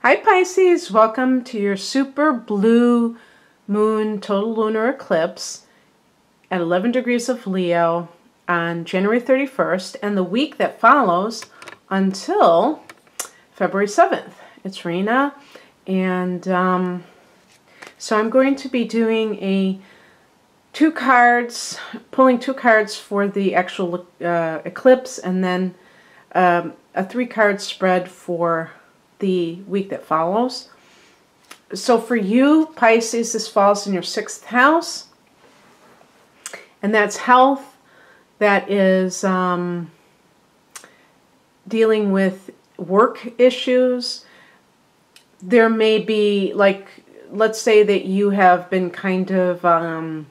Hi Pisces, welcome to your super blue moon total lunar eclipse at 11 degrees of Leo on January 31st and the week that follows until February 7th. It's Rena, and so I'm going to be doing pulling two cards for the actual eclipse, and then a 3-card spread for the week that follows. So for you, Pisces, this falls in your 6th house, and that's health. That is dealing with work issues. There may be, like, let's say that you have been kind of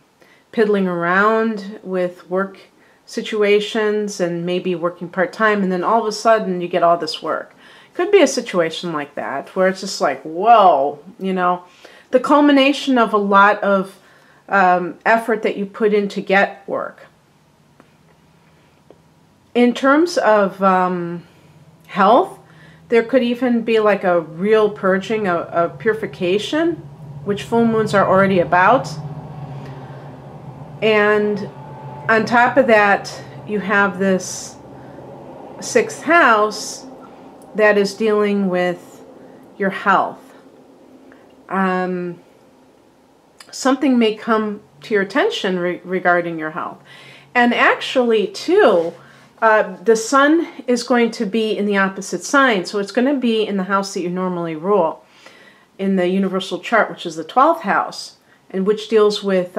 piddling around with work situations and maybe working part-time, and then all of a sudden you get all this work. Could be a situation like that where it's just like, whoa, you know, the culmination of a lot of effort that you put in to get work. In terms of health, there could even be like a real purging, a purification, which full moons are already about. And on top of that, you have this 6th house that is dealing with your health. Something may come to your attention regarding your health. And actually, too, the sun is going to be in the opposite sign, so it's going to be in the house that you normally rule, in the universal chart, which is the 12th house, and which deals with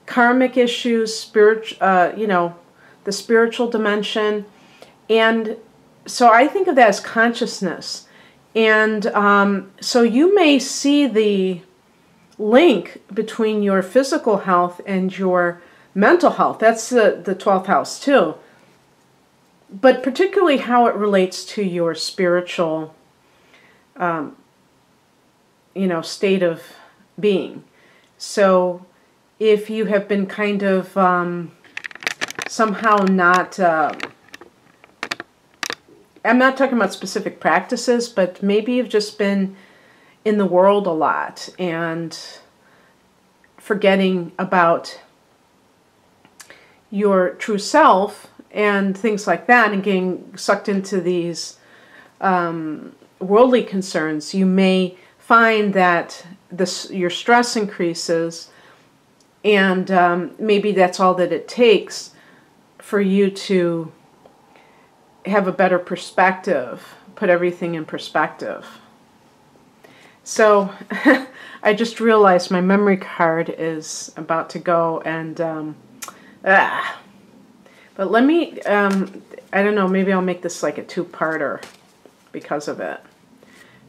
karmic issues, the spiritual dimension. And so I think of that as consciousness. And so you may see the link between your physical health and your mental health. That's the 12th house too. But particularly how it relates to your spiritual, state of being. So if you have been kind of somehow not... I'm not talking about specific practices, but maybe you've just been in the world a lot and forgetting about your true self and things like that, and getting sucked into these worldly concerns. You may find that your stress increases, and maybe that's all that it takes for you to have a better perspective, put everything in perspective. So I just realized my memory card is about to go, and but let me, I don't know, maybe I'll make this like a 2-parter because of it.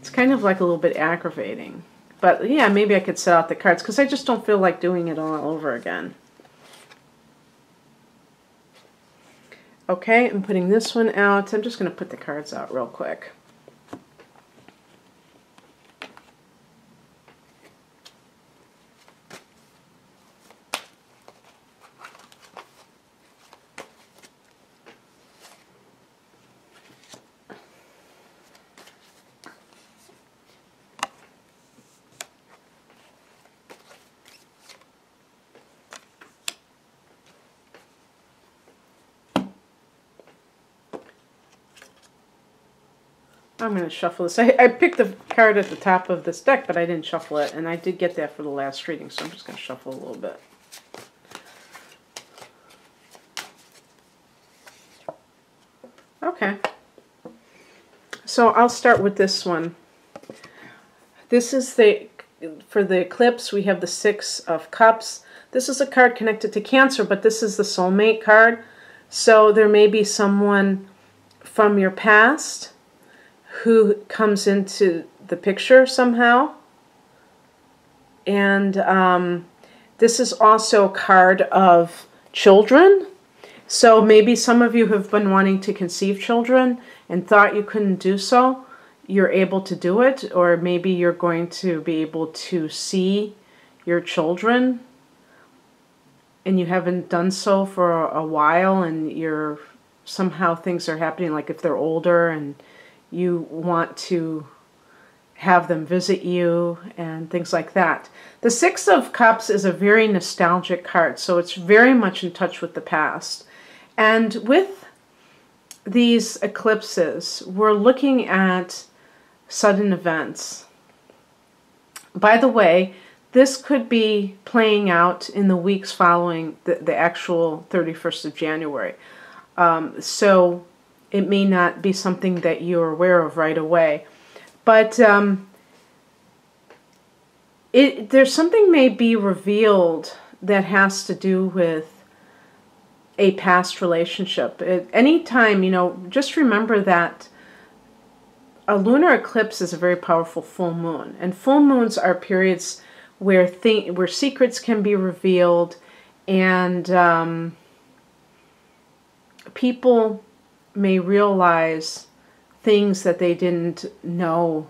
It's kind of like a little bit aggravating, but yeah, maybe I could set out the cards because I just don't feel like doing it all over again. Okay, I'm putting this one out. I'm just going to put the cards out real quick. I'm going to shuffle this. I picked the card at the top of this deck, but I didn't shuffle it, and I did get that for the last reading, so I'm just going to shuffle a little bit. Okay. So I'll start with this one. This is for the eclipse, we have the 6 of Cups. This is a card connected to Cancer, but this is the soulmate card. So there may be someone from your past who comes into the picture somehow. And this is also a card of children. So maybe some of you have been wanting to conceive children and thought you couldn't do so. You're able to do it, or maybe you're going to be able to see your children and you haven't done so for a while, and somehow things are happening, like if they're older and you want to have them visit you and things like that. The Six of Cups is a very nostalgic card, so it's very much in touch with the past. And with these eclipses, we're looking at sudden events. By the way, this could be playing out in the weeks following the actual 31st of January. So it may not be something that you're aware of right away. But there's something may be revealed that has to do with a past relationship. Anytime, you know, just remember that a lunar eclipse is a very powerful full moon. And full moons are periods where secrets can be revealed, and people may realize things that they didn't know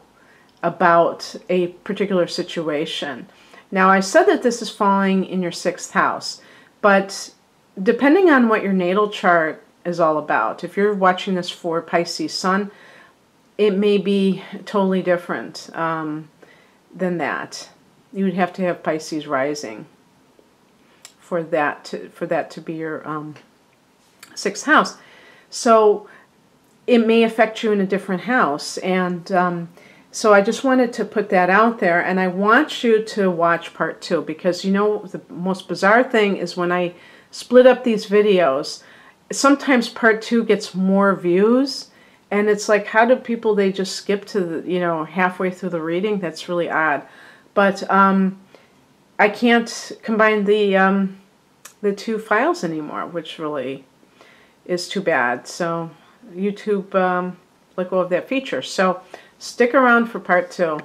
about a particular situation. Now, I said that this is falling in your 6th house, but depending on what your natal chart is all about, if you're watching this for Pisces Sun, it may be totally different than that. You would have to have Pisces rising for that to be your 6th house. So it may affect you in a different house, and so I just wanted to put that out there, and I want you to watch part 2, because you know the most bizarre thing is when I split up these videos, sometimes part 2 gets more views, and it's like, how do people, they just skip to the, you know, halfway through the reading? That's really odd. But I can't combine the 2 files anymore, which really is too bad. So YouTube let go of that feature. So stick around for part 2.